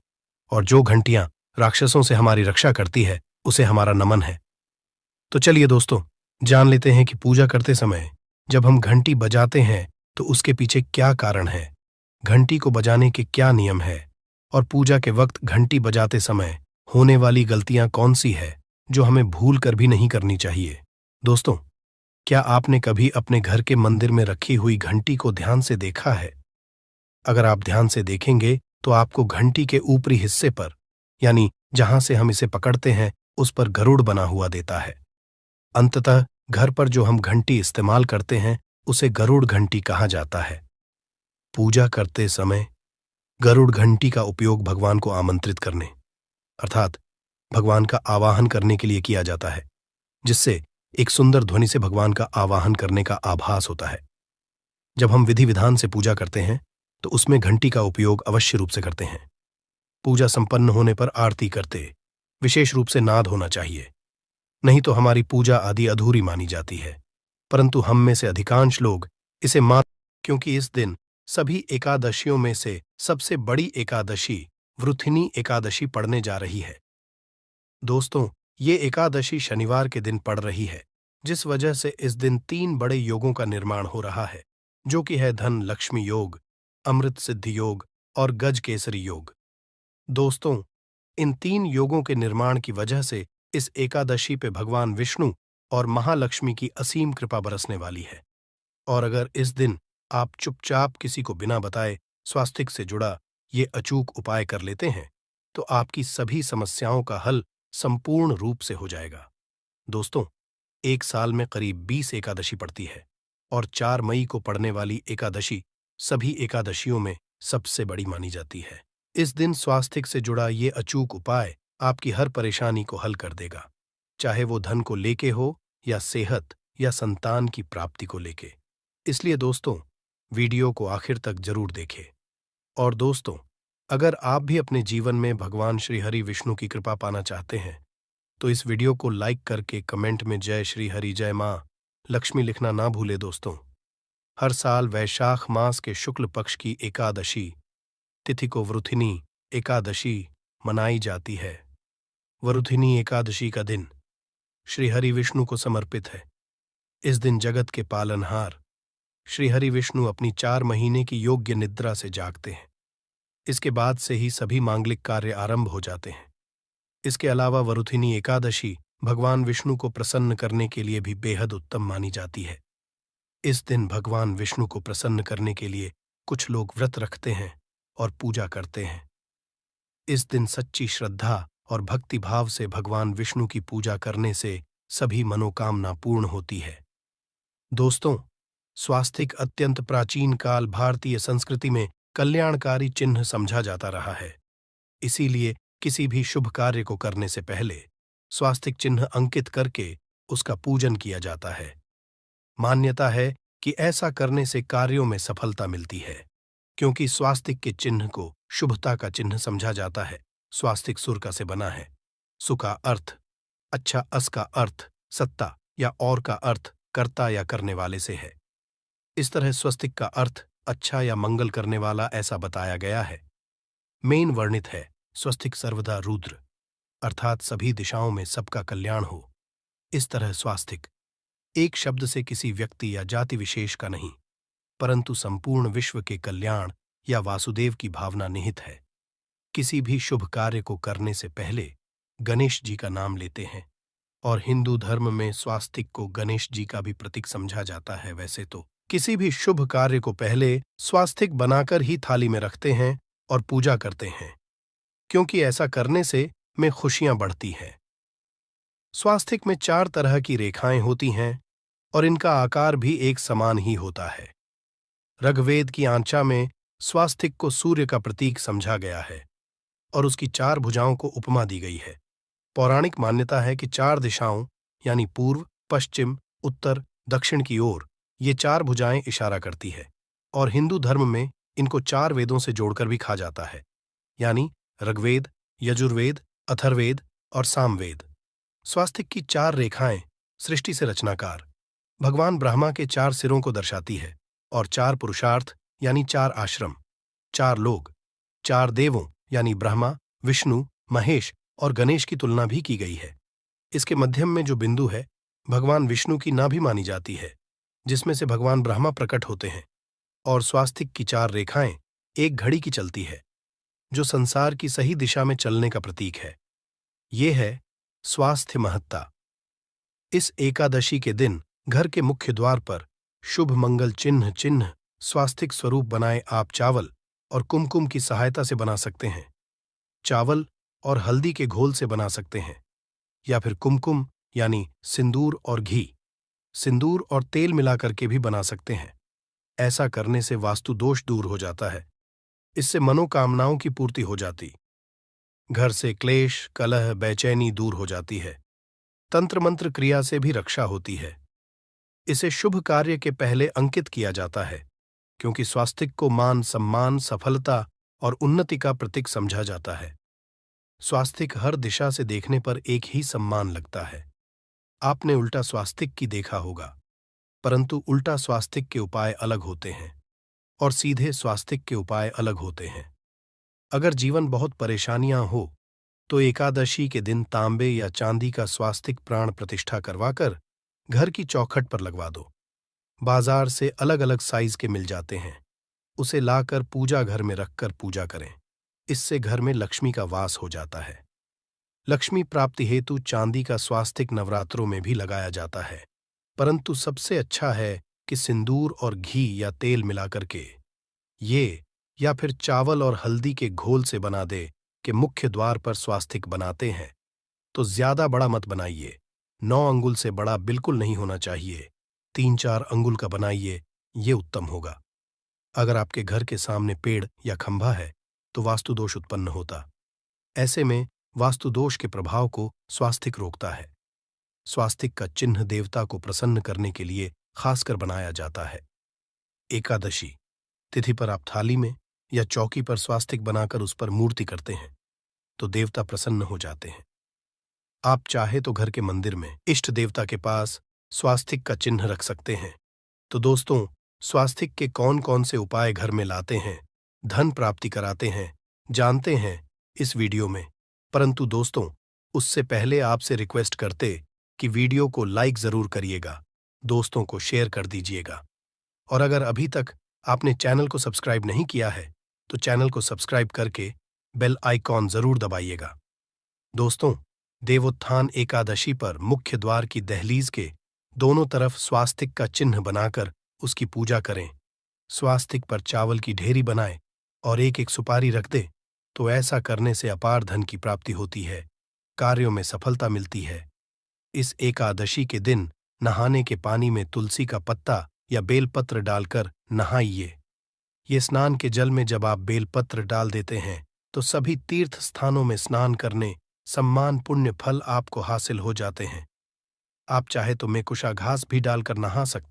और जो घंटियां राक्षसों से हमारी रक्षा करती है उसे हमारा नमन है। तो चलिए दोस्तों, जान लेते हैं कि पूजा करते समय जब हम घंटी बजाते हैं तो उसके पीछे क्या कारण है, घंटी को बजाने के क्या नियम है, और पूजा के वक्त घंटी बजाते समय होने वाली गलतियां कौन सी है जो हमें भूल कर भी नहीं करनी चाहिए। दोस्तों, क्या आपने कभी अपने घर के मंदिर में रखी हुई घंटी को ध्यान से देखा है? अगर आप ध्यान से देखेंगे तो आपको घंटी के ऊपरी हिस्से पर, यानी जहां से हम इसे पकड़ते हैं, उस पर गरुड़ बना हुआ देता है। अंततः घर पर जो हम घंटी इस्तेमाल करते हैं उसे गरुड़ घंटी कहा जाता है। पूजा करते समय गरुड़ घंटी का उपयोग भगवान को आमंत्रित करने, अर्थात भगवान का आवाहन करने के लिए किया जाता है, जिससे एक सुंदर ध्वनि से भगवान का आवाहन करने का आभास होता है। जब हम विधि विधान से पूजा करते हैं तो उसमें घंटी का उपयोग अवश्य रूप से करते हैं। पूजा संपन्न होने पर आरती करते विशेष रूप से नाद होना चाहिए, नहीं तो हमारी पूजा आदि अधूरी मानी जाती है। परंतु हम में से अधिकांश लोग इसे क्योंकि इस दिन सभी एकादशियों में से सबसे बड़ी एकादशी वृथिनी एकादशी पड़ने जा रही है। दोस्तों, ये एकादशी शनिवार के दिन पड़ रही है, जिस वजह से इस दिन 3 बड़े योगों का निर्माण हो रहा है, जो कि है धन लक्ष्मी योग, अमृत सिद्धि योग और गज केसरी योग। दोस्तों, इन 3 योगों के निर्माण की वजह से इस एकादशी पे भगवान विष्णु और महालक्ष्मी की असीम कृपा बरसने वाली है। और अगर इस दिन आप चुपचाप किसी को बिना बताए स्वास्तिक से जुड़ा ये अचूक उपाय कर लेते हैं, तो आपकी सभी समस्याओं का हल संपूर्ण रूप से हो जाएगा। दोस्तों, एक साल में करीब 20 एकादशी पड़ती है, और 4 मई को पड़ने वाली एकादशी सभी एकादशियों में सबसे बड़ी मानी जाती है। इस दिन स्वास्तिक से जुड़ा ये अचूक उपाय आपकी हर परेशानी को हल कर देगा, चाहे वो धन को लेके हो या सेहत या संतान की प्राप्ति को लेके। इसलिए दोस्तों, वीडियो को आखिर तक जरूर देखें। और दोस्तों, अगर आप भी अपने जीवन में भगवान श्री हरि विष्णु की कृपा पाना चाहते हैं, तो इस वीडियो को लाइक करके कमेंट में जय श्री हरि जय मां लक्ष्मी लिखना ना भूले। दोस्तों, हर साल वैशाख मास के शुक्ल पक्ष की एकादशी तिथि को वृथिनी एकादशी मनाई जाती है। वरुथिनी एकादशी का दिन श्री हरि विष्णु को समर्पित है। इस दिन जगत के पालनहार श्री हरि विष्णु अपनी 4 महीने की योग्य निद्रा से जागते हैं। इसके बाद से ही सभी मांगलिक कार्य आरंभ हो जाते हैं। इसके अलावा वरुथिनी एकादशी भगवान विष्णु को प्रसन्न करने के लिए भी बेहद उत्तम मानी जाती है। इस दिन भगवान विष्णु को प्रसन्न करने के लिए कुछ लोग व्रत रखते हैं और पूजा करते हैं। इस दिन सच्ची श्रद्धा और भक्ति भाव से भगवान विष्णु की पूजा करने से सभी मनोकामना पूर्ण होती है। दोस्तों, स्वास्तिक अत्यंत प्राचीन काल भारतीय संस्कृति में कल्याणकारी चिन्ह समझा जाता रहा है। इसीलिए किसी भी शुभ कार्य को करने से पहले स्वास्तिक चिन्ह अंकित करके उसका पूजन किया जाता है। मान्यता है कि ऐसा करने से कार्यों में सफलता मिलती है, क्योंकि स्वास्तिक के चिन्ह को शुभता का चिन्ह समझा जाता है। स्वास्तिक सुर का से बना है। सु का अर्थ अच्छा, अस का अर्थ सत्ता या और का अर्थ कर्ता या करने वाले से है। इस तरह स्वस्तिक का अर्थ अच्छा या मंगल करने वाला ऐसा बताया गया है। मेन वर्णित है स्वस्तिक सर्वदा रुद्र, अर्थात सभी दिशाओं में सबका कल्याण हो। इस तरह स्वास्तिक एक शब्द से किसी व्यक्ति या जाति विशेष का नहीं, परंतु संपूर्ण विश्व के कल्याण या वासुदेव की भावना निहित है। किसी भी शुभ कार्य को करने से पहले गणेश जी का नाम लेते हैं, और हिंदू धर्म में स्वास्तिक को गणेश जी का भी प्रतीक समझा जाता है। वैसे तो किसी भी शुभ कार्य को पहले स्वास्तिक बनाकर ही थाली में रखते हैं और पूजा करते हैं, क्योंकि ऐसा करने से में खुशियां बढ़ती हैं। स्वास्तिक में 4 तरह की रेखाएं होती हैं और इनका आकार भी एक समान ही होता है। ऋग्वेद की आंचा में स्वास्तिक को सूर्य का प्रतीक समझा गया है और उसकी 4 भुजाओं को उपमा दी गई है। पौराणिक मान्यता है कि 4 दिशाओं यानी पूर्व, पश्चिम, उत्तर, दक्षिण की ओर ये 4 भुजाएं इशारा करती है, और हिंदू धर्म में इनको 4 वेदों से जोड़कर भी कहा जाता है, यानी ऋग्वेद, यजुर्वेद, अथर्ववेद और सामवेद। स्वास्तिक की 4 रेखाएं सृष्टि से रचनाकार भगवान ब्रह्मा के 4 सिरों को दर्शाती है, और 4 पुरुषार्थ यानी 4 आश्रम, 4 लोग, 4 देवों यानी ब्रह्मा, विष्णु, महेश और गणेश की तुलना भी की गई है। इसके मध्यम में जो बिंदु है भगवान विष्णु की नाभि मानी जाती है, जिसमें से भगवान ब्रह्मा प्रकट होते हैं, और स्वास्तिक की 4 रेखाएं एक घड़ी की चलती है, जो संसार की सही दिशा में चलने का प्रतीक है। ये है स्वास्थ्य महत्ता। इस एकादशी के दिन घर के मुख्य द्वार पर शुभ मंगल चिन्ह स्वास्तिक स्वरूप बनाए आप चावल और कुमकुम की सहायता से बना सकते हैं। चावल और हल्दी के घोल से बना सकते हैं, या फिर कुमकुम यानी सिंदूर और घी, सिंदूर और तेल मिलाकर के भी बना सकते हैं। ऐसा करने से वास्तु दोष दूर हो जाता है। इससे मनोकामनाओं की पूर्ति हो जाती, घर से क्लेश, कलह, बेचैनी दूर हो जाती है। तंत्र मंत्र क्रिया से भी रक्षा होती है। इसे शुभ कार्य के पहले अंकित किया जाता है, क्योंकि स्वास्तिक को मान, सम्मान, सफलता और उन्नति का प्रतीक समझा जाता है। स्वास्तिक हर दिशा से देखने पर एक ही सम्मान लगता है। आपने उल्टा स्वास्तिक की देखा होगा, परंतु उल्टा स्वास्तिक के उपाय अलग होते हैं और सीधे स्वास्तिक के उपाय अलग होते हैं। अगर जीवन बहुत परेशानियां हो तो एकादशी के दिन तांबे या चांदी का स्वास्तिक प्राण प्रतिष्ठा करवाकर घर की चौखट पर लगवा दो। बाजार से अलग अलग साइज के मिल जाते हैं, उसे लाकर पूजा घर में रखकर पूजा करें। इससे घर में लक्ष्मी का वास हो जाता है। लक्ष्मी प्राप्ति हेतु चांदी का स्वास्तिक नवरात्रों में भी लगाया जाता है, परंतु सबसे अच्छा है कि सिंदूर और घी या तेल मिलाकर के ये या फिर चावल और हल्दी के घोल से बना दे कि मुख्य द्वार पर स्वास्तिक बनाते हैं तो ज्यादा बड़ा मत बनाइए। 9 अंगुल से बड़ा बिल्कुल नहीं होना चाहिए। 3-4 अंगुल का बनाइए, ये उत्तम होगा। अगर आपके घर के सामने पेड़ या खंभा है तो वास्तु दोष उत्पन्न होता। ऐसे में वास्तु दोष के प्रभाव को स्वास्तिक रोकता है। स्वास्तिक का चिन्ह देवता को प्रसन्न करने के लिए खासकर बनाया जाता है। एकादशी तिथि पर आप थाली में या चौकी पर स्वास्तिक बनाकर उस पर मूर्ति करते हैं तो देवता प्रसन्न हो जाते हैं। आप चाहे तो घर के मंदिर में इष्ट देवता के पास स्वास्तिक का चिन्ह रख सकते हैं। तो दोस्तों, स्वास्तिक के कौन कौन से उपाय घर में लाते हैं, धन प्राप्ति कराते हैं, जानते हैं इस वीडियो में। परंतु दोस्तों, उससे पहले आपसे रिक्वेस्ट करते कि वीडियो को लाइक जरूर करिएगा, दोस्तों को शेयर कर दीजिएगा, और अगर अभी तक आपने चैनल को सब्सक्राइब नहीं किया है तो चैनल को सब्सक्राइब करके बेल आइकॉन जरूर दबाइएगा। दोस्तों, देवोत्थान एकादशी पर मुख्य द्वार की दहलीज के दोनों तरफ स्वास्तिक का चिन्ह बनाकर उसकी पूजा करें। स्वास्तिक पर चावल की ढेरी बनाए और एक एक सुपारी रख दे तो ऐसा करने से अपार धन की प्राप्ति होती है, कार्यों में सफलता मिलती है। इस एकादशी के दिन नहाने के पानी में तुलसी का पत्ता या बेलपत्र डालकर नहाइए। ये स्नान के जल में जब आप बेलपत्र डाल देते हैं तो सभी तीर्थ स्थानों में स्नान करने सम्मान पुण्य फल आपको हासिल हो जाते हैं। आप चाहे तो मेकुशा घास भी डालकर नहा सकते